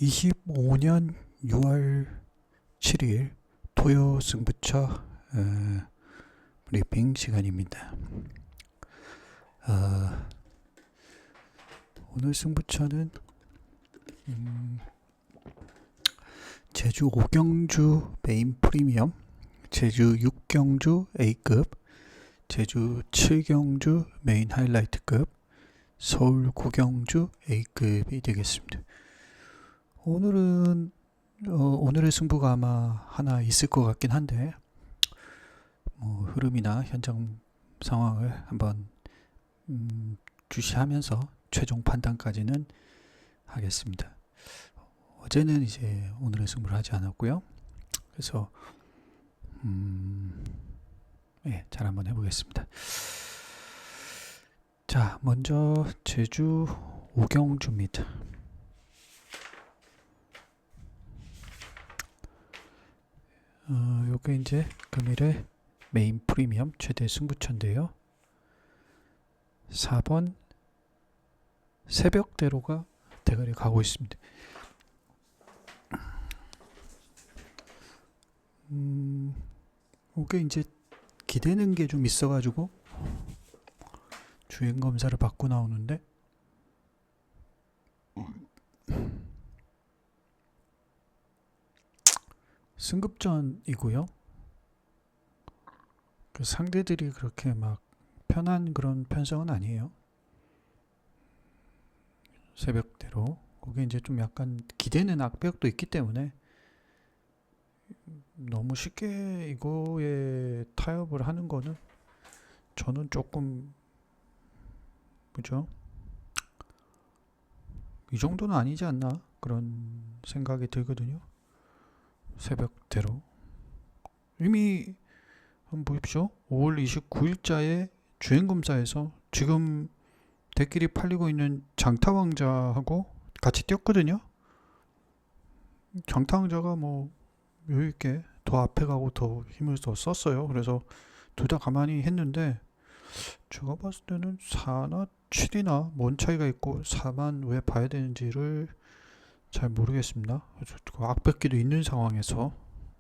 2025년 6월 7일 토요 승부처 브리핑 시간입니다. 오늘 승부처는 제주 5경주 메인 프리미엄, 제주 6경주 A급, 제주 7경주 메인 하이라이트급, 서울 9경주 A급이 되겠습니다. 오늘의 승부가 아마 하나 있을 것 같긴 한데, 흐름이나 현장 상황을 한번 주시하면서 최종 판단까지는 하겠습니다. 어제는 이제 오늘의 승부를 하지 않았고요. 그래서 잘 한번 해보겠습니다. 자, 먼저 제주 5경주입니다. 요게 이제 금일의 메인 프리미엄 최대 승부처인데요. 4번 새벽대로가 대가리 가고 있습니다. 요게 이제 기대는 게 좀 있어가지고 주행 검사를 받고 나오는데 승급전이고요. 그 상대들이 그렇게 막 편한 그런 편성은 아니에요. 새벽대로. 그게 이제 좀 약간 기대는 악벽도 있기 때문에 너무 쉽게 이거에 타협을 하는 거는 저는 조금 그죠? 이 정도는 아니지 않나 그런 생각이 들거든요. 새벽대로 이미 한번 보십시오. 5월 29일자에 주행검사에서 지금 대끼리 팔리고 있는 장타왕자하고 같이 뛰었거든요. 장타왕자가 뭐 여유있게 더 앞에 가고 더 힘을 더 썼어요. 그래서 둘 다 가만히 했는데 제가 봤을 때는 4나 7이나 뭔 차이가 있고 4만 왜 봐야 되는지를 잘 모르겠습니다. 악백기도 있는 상황에서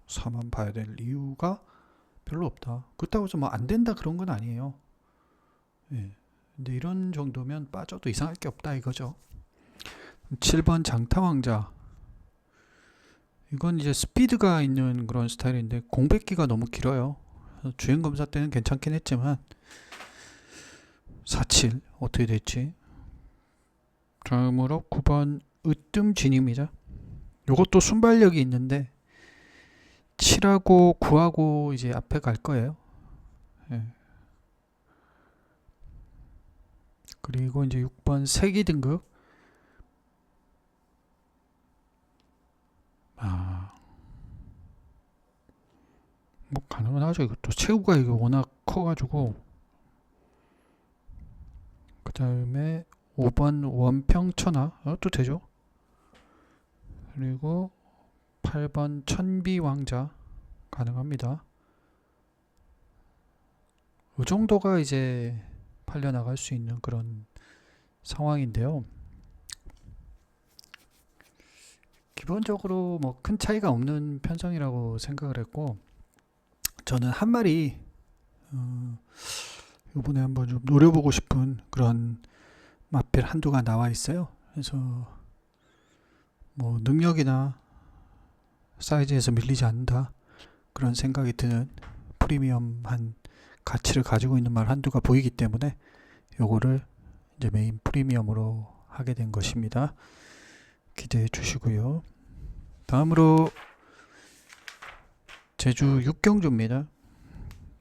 4만 봐야 될 이유가 별로 없다. 그렇다고 해서 뭐 안 된다 그런 건 아니에요. 예. 근데 이런 정도면 빠져도 이상할 게 없다 이거죠. 7번 장타왕자. 이건 이제 스피드가 있는 그런 스타일인데 공백기가 너무 길어요. 주행검사 때는 괜찮긴 했지만 4.7 어떻게 될지. 다음으로 9번 으뜸진입니다. 요것도 순발력이 있는데 7하고 9하고 이제 앞에 갈 거예요. 예. 그리고 이제 6번 세기 등급. 뭐 가능은 하죠. 이것도 체구가 이거 워낙 커가지고. 그 다음에 5번 원평천하. 이것도 되죠. 그리고 8번 천비왕자 가능합니다. 이 정도가 이제 팔려나갈 수 있는 그런 상황인데요. 기본적으로 뭐 큰 차이가 없는 편성이라고 생각을 했고, 저는 한 마리 이번에 한번 좀 노려보고 싶은 그런 마필 한두가 나와 있어요. 그래서 뭐 능력이나 사이즈에서 밀리지 않는다 그런 생각이 드는 프리미엄한 가치를 가지고 있는 말 한두가 보이기 때문에 요거를 이제 메인 프리미엄으로 하게 된 것입니다. 기대해 주시고요. 다음으로 제주 6경주입니다.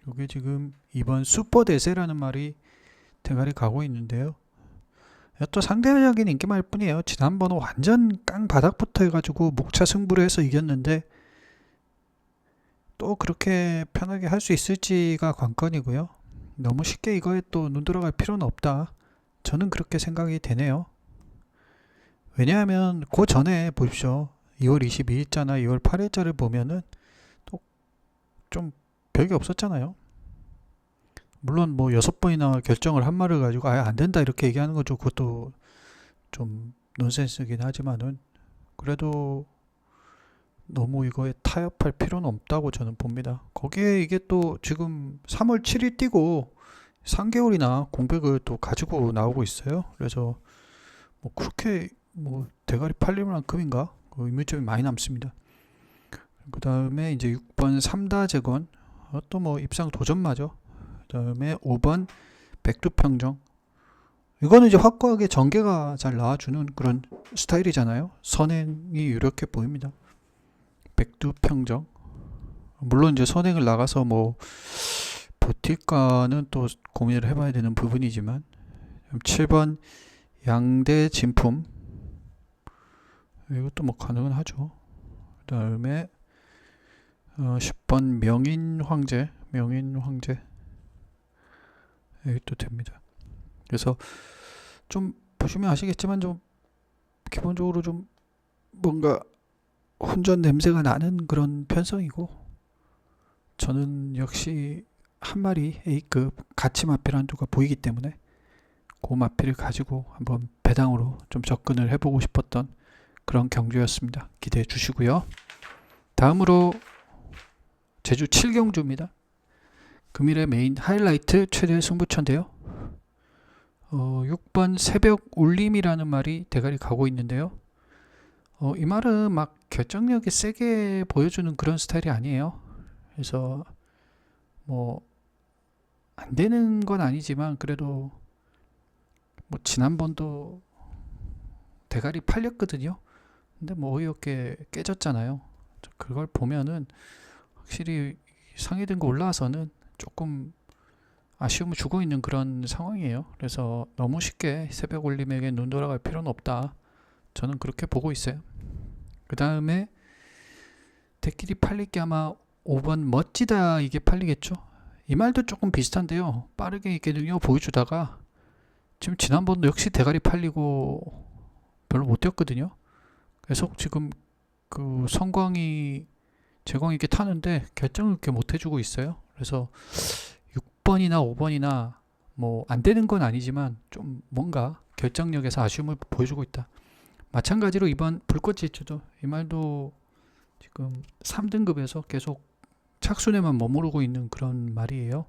요게 지금 이번 슈퍼대세라는 말이 대가리 가고 있는데요. 또 상대적인 인기말 뿐이에요. 지난번은 완전 깡 바닥부터 해가지고 목차 승부를 해서 이겼는데 또 그렇게 편하게 할 수 있을지가 관건이고요. 너무 쉽게 이거에 또 눈 돌아갈 필요는 없다. 저는 그렇게 생각이 되네요. 왜냐하면 그 전에 보십시오. 2월 22일자나 2월 8일자를 보면은 또 좀 별게 없었잖아요. 물론 뭐 6번이나 결정을 한 말을 가지고 아예 안 된다 이렇게 얘기하는 거죠. 그것도 좀 논센스긴 하지만은 그래도 너무 이거에 타협할 필요는 없다고 저는 봅니다. 거기에 이게 또 지금 3월 7일 뛰고 3개월이나 공백을 또 가지고 나오고 있어요. 그래서 뭐 그렇게 뭐 대가리 팔릴 만큼인가? 그 의문점이 많이 남습니다. 그 다음에 이제 6번 삼다재건, 또 뭐 입상 도전마죠. 그 다음에 5번 백두평정. 이거는 이제 확고하게 전개가 잘 나와주는 그런 스타일이잖아요. 선행이 유력해 보입니다. 백두평정. 물론 이제 선행을 나가서 뭐 버틸까는 또 고민을 해봐야 되는 부분이지만, 7번 양대 진품. 이것도 뭐 가능은 하죠. 그 다음에 10번 명인황제. 이것도 됩니다. 그래서 좀 보시면 아시겠지만 좀 기본적으로 좀 뭔가 혼전 냄새가 나는 그런 편성이고, 저는 역시 한 마리 A급 가치 마필 한두가 보이기 때문에 그 마필을 가지고 한번 배당으로 좀 접근을 해보고 싶었던 그런 경주였습니다. 기대해 주시고요. 다음으로 제주 7경주입니다. 금일의 메인 하이라이트 최대 승부처인데요. 6번 새벽 울림이라는 말이 대가리 가고 있는데요. 이 말은 막 결정력이 세게 보여주는 그런 스타일이 아니에요. 그래서 뭐 안 되는 건 아니지만 그래도 뭐 지난번도 대가리 팔렸거든요. 근데 뭐 어이없게 깨졌잖아요. 그걸 보면은 확실히 상위 등급 올라와서는 조금 아쉬움을 주고 있는 그런 상황이에요. 그래서 너무 쉽게 새벽 올림에게 눈 돌아갈 필요는 없다. 저는 그렇게 보고 있어요. 그 다음에 대끼리 팔릴 게 아마 5번 멋지다 이게 팔리겠죠. 이 말도 조금 비슷한데요. 빠르게 이렇게 능력 보여주다가 지금 지난번도 역시 대가리 팔리고 별로 못 뛰었거든요. 계속 지금 그 성광이 제광이 이렇게 타는데 결정을 이렇게 못 해주고 있어요. 그래서 6번이나 5번이나 뭐 안 되는 건 아니지만 좀 뭔가 결정력에서 아쉬움을 보여주고 있다. 마찬가지로 이번 불꽃 질주도 이 말도 지금 3등급에서 계속 착순에만 머무르고 있는 그런 말이에요.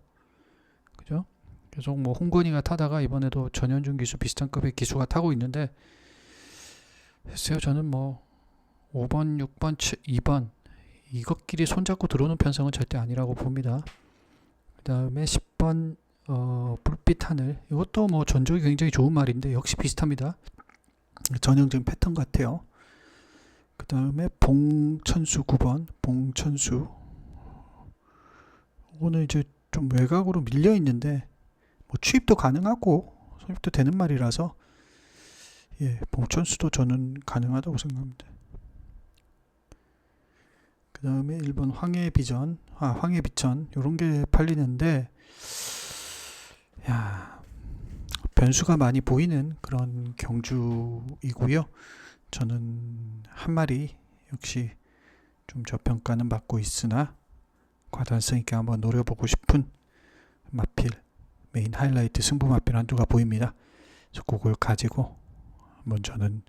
그죠? 계속 뭐 홍건이가 타다가 이번에도 전현준 기수 비슷한 급의 기수가 타고 있는데, 글쎄요, 저는 뭐 5번, 6번, 2번 이것끼리 손잡고 들어오는 편성은 절대 아니라고 봅니다. 그 다음에 10번 불빛 하늘, 이것도 뭐 전적이 굉장히 좋은 말인데 역시 비슷합니다. 전형적인 패턴 같아요. 그 다음에 봉천수 9번 봉천수, 이거는 이제 좀 외곽으로 밀려 있는데 뭐 취입도 가능하고 선입도 되는 말이라서 봉천수도 저는 가능하다고 생각합니다. 그 다음에 1번 황해비전 요런 게 팔리는데, 변수가 많이 보이는 그런 경주이고요. 저는 한 마리 역시 좀 저평가는 받고 있으나 과단성 있게 한번 노려보고 싶은 마필, 메인 하이라이트 승부 마필 한두가 보입니다. 그래서 그걸 가지고 한번 저는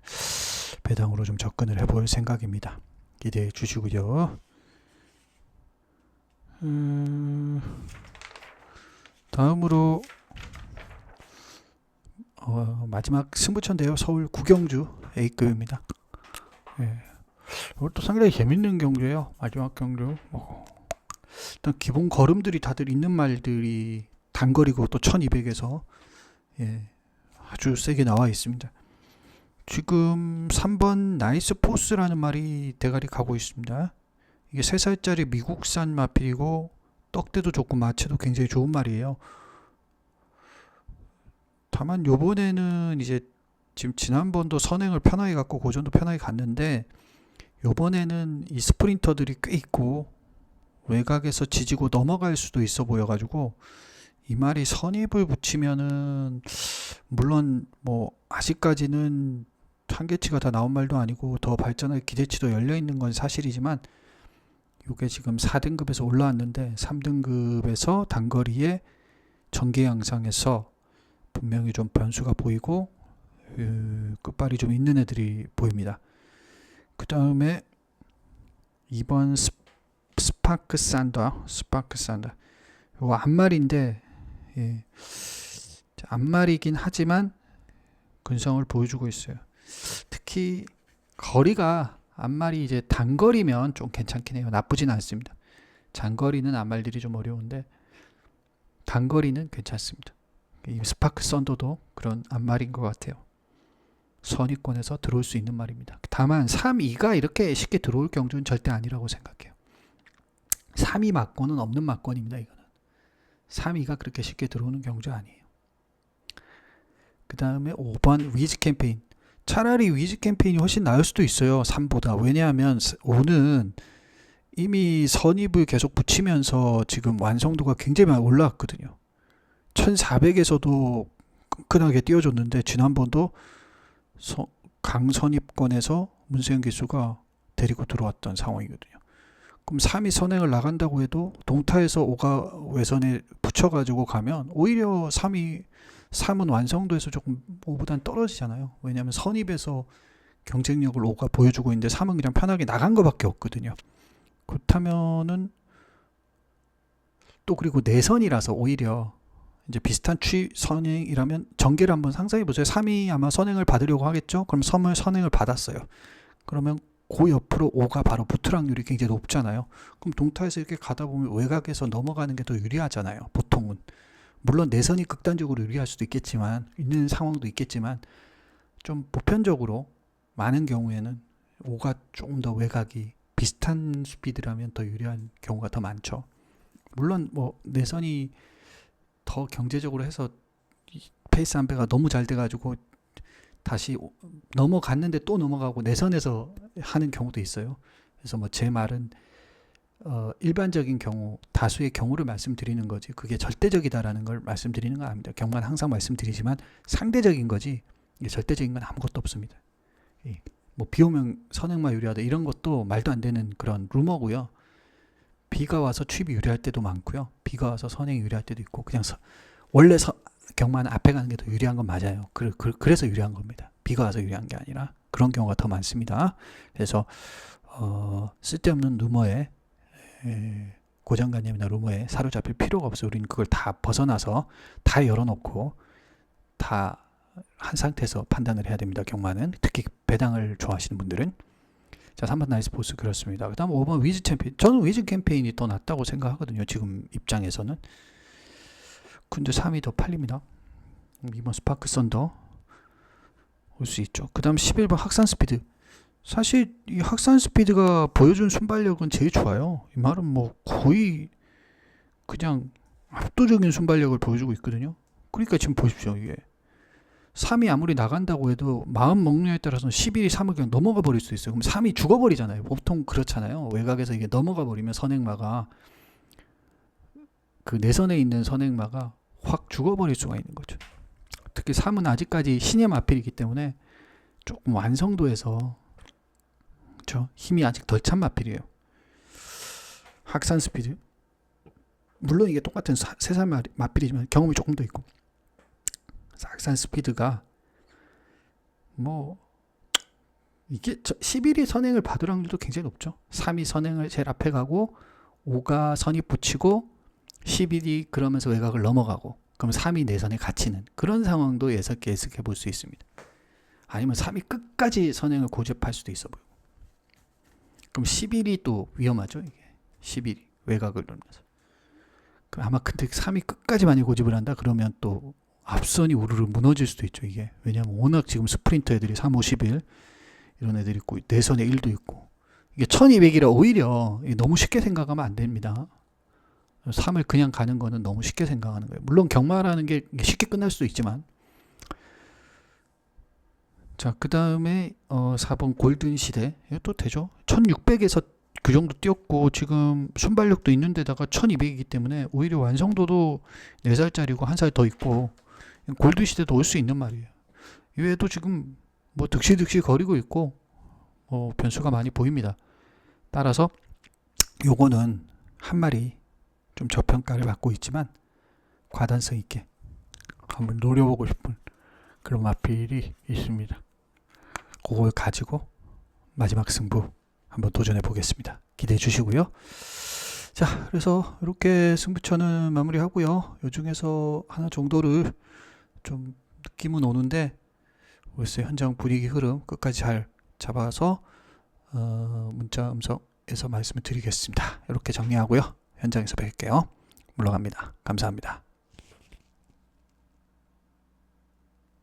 배당으로 좀 접근을 해볼 생각입니다. 기대해 주시고요. 다음으로 마지막 승부처인데요. 서울 구경주 A급입니다. 이것도 상당히 재밌는 경주예요. 마지막 경주. 일단 기본 걸음들이 다들 있는 말들이 단거리고 또 1200에서 아주 세게 나와 있습니다. 지금 3번 나이스 포스라는 말이 대가리 가고 있습니다. 이게 3살짜리 미국산 마필이고 떡대도 좋고 마체도 굉장히 좋은 말이에요. 다만 요번에는 이제 지금 지난번도 선행을 편하게 갔고 고전도 편하게 갔는데, 요번에는 이 스프린터들이 꽤 있고 외곽에서 지지고 넘어갈 수도 있어 보여가지고 이 말이 선입을 붙이면은, 물론 뭐 아직까지는 한계치가 다 나온 말도 아니고 더 발전할 기대치도 열려있는 건 사실이지만, 이게 지금 4등급에서 올라왔는데 3등급에서 단거리에 전개 양상에서 분명히 좀 변수가 보이고 끝발이 좀 있는 애들이 보입니다. 그 그 다음에 2번 스파크 산더. 이거 앞말인데, 예, 앞말이긴 하지만 근성을 보여주고 있어요. 특히 거리가 앞말이 이제 단거리면 좀 괜찮긴 해요. 나쁘진 않습니다. 장거리는 앞말들이 좀 어려운데 단거리는 괜찮습니다. 이 스파크 썬더도 그런 앞말인 것 같아요. 선위권에서 들어올 수 있는 말입니다. 다만 3-2가 이렇게 쉽게 들어올 경주는 절대 아니라고 생각해요. 3-2 막권은 없는 막권입니다. 이거는 3-2가 그렇게 쉽게 들어오는 경주 아니에요. 그 다음에 5번 위즈 캠페인. 차라리 위즈 캠페인이 훨씬 나을 수도 있어요. 3보다. 왜냐하면 5는 이미 선입을 계속 붙이면서 지금 완성도가 굉장히 많이 올라왔거든요. 1400에서도 끈끈하게 띄워줬는데 지난번도 강선입권에서 문세영 기수가 데리고 들어왔던 상황이거든요. 그럼 3이 선행을 나간다고 해도 동타에서 5가 외선에 붙여가지고 가면 오히려 3은 완성도에서 조금 5보다는 떨어지잖아요. 왜냐하면 선입에서 경쟁력을 5가 보여주고 있는데 3은 그냥 편하게 나간 것밖에 없거든요. 그렇다면은 또 그리고 내선이라서 오히려 이제 비슷한 선행이라면 전개를 한번 상상해 보세요. 3이 아마 선행을 받으려고 하겠죠. 그럼 선행을 받았어요. 그러면 그 옆으로 5가 바로 붙을 확률이 굉장히 높잖아요. 그럼 동타에서 이렇게 가다 보면 외곽에서 넘어가는 게 더 유리하잖아요. 보통은. 물론 내선이 극단적으로 유리할 수도 있겠지만 있는 상황도 있겠지만 좀 보편적으로 많은 경우에는 5가 조금 더 외곽이 비슷한 스피드라면 더 유리한 경우가 더 많죠. 물론 뭐 내선이 더 경제적으로 해서 페이스 안배가 너무 잘 돼가지고 다시 넘어갔는데 또 넘어가고 내선에서 하는 경우도 있어요. 그래서 뭐 제 말은 일반적인 경우, 다수의 경우를 말씀드리는 거지 그게 절대적이다라는 걸 말씀드리는 건 아닙니다. 경만 항상 말씀드리지만 상대적인 거지 이게 절대적인 건 아무것도 없습니다. 뭐 비 오면 선행만 유리하다 이런 것도 말도 안 되는 그런 루머고요. 비가 와서 취입이 유리할 때도 많고요. 비가 와서 선행이 유리할 때도 있고 그냥 원래 경마는 앞에 가는 게 더 유리한 건 맞아요. 그래서 유리한 겁니다. 비가 와서 유리한 게 아니라 그런 경우가 더 많습니다. 그래서 쓸데없는 루머에 고정관념이나 루머에 사로잡힐 필요가 없어요. 우리는 그걸 다 벗어나서 다 열어놓고 다 한 상태에서 판단을 해야 됩니다. 경마는 특히 배당을 좋아하시는 분들은. 자, 3번 나이스 보스 그렇습니다. 그 다음 5번 위즈 캠페인. 저는 위즈 캠페인이 더 낫다고 생각하거든요. 지금 입장에서는. 근데 3이 더 팔립니다. 2번 스파크 썬더 올 수 있죠. 그 다음 11번 학산 스피드. 사실 이 학산 스피드가 보여준 순발력은 제일 좋아요. 이 말은 뭐 거의 그냥 압도적인 순발력을 보여주고 있거든요. 그러니까 지금 보십시오. 이게 3이 아무리 나간다고 해도 마음 먹느냐에 따라서는 11이 3을 그냥 넘어가 버릴 수 있어요. 그럼 3이 죽어버리잖아요. 보통 그렇잖아요. 외곽에서 이게 넘어가 버리면 선행마가 그 내선에 있는 선행마가 확 죽어버릴 수가 있는 거죠. 특히 3은 아직까지 신의 마필이기 때문에 조금 완성도에서 그렇죠? 힘이 아직 덜 찬 마필이에요. 학산 스피드 물론 이게 똑같은 세살 마필이지만 경험이 조금 더 있고 학산 스피드가 뭐 이게 11이 선행을 받을 확률도 굉장히 높죠. 3이 선행을 제일 앞에 가고 5가 선입 붙이고 11이 그러면서 외곽을 넘어가고 그럼 3이 내선에 갇히는 그런 상황도 예측해 볼 수 있습니다. 아니면 3이 끝까지 선행을 고집할 수도 있어 보이고 그럼 11이 또 위험하죠. 이게 11이 외곽을 누르면서 그럼 아마 근데 3이 끝까지 많이 고집을 한다 그러면 또 앞선이 우르르 무너질 수도 있죠. 이게 왜냐하면 워낙 지금 스프린터 애들이 3, 5, 11 이런 애들이 있고 내선에 1도 있고 이게 1200이라 오히려 너무 쉽게 생각하면 안 됩니다. 3을 그냥 가는 거는 너무 쉽게 생각하는 거예요. 물론 경마라는 게 쉽게 끝날 수도 있지만 자, 그 다음에 4번 골든 시대 이것도 되죠. 1600에서 그 정도 뛰었고 지금 순발력도 있는 데다가 1200이기 때문에 오히려 완성도도 4살짜리고 1살 더 있고 골든 시대도 올 수 있는 말이에요. 이외에도 지금 뭐 득실득실 거리고 있고 변수가 많이 보입니다. 따라서 요거는 한 마리 좀 저평가를 받고 있지만 과단성 있게 한번 노려보고 싶은 그런 마필이 있습니다. 그걸 가지고 마지막 승부 한번 도전해 보겠습니다. 기대해 주시고요. 자, 그래서 이렇게 승부처는 마무리하고요. 요 중에서 하나 정도를 좀 느낌은 오는데 글쎄 현장 분위기 흐름 끝까지 잘 잡아서 문자 음성에서 말씀을 드리겠습니다. 이렇게 정리하고요. 현장에서 뵐게요. 물러갑니다. 감사합니다.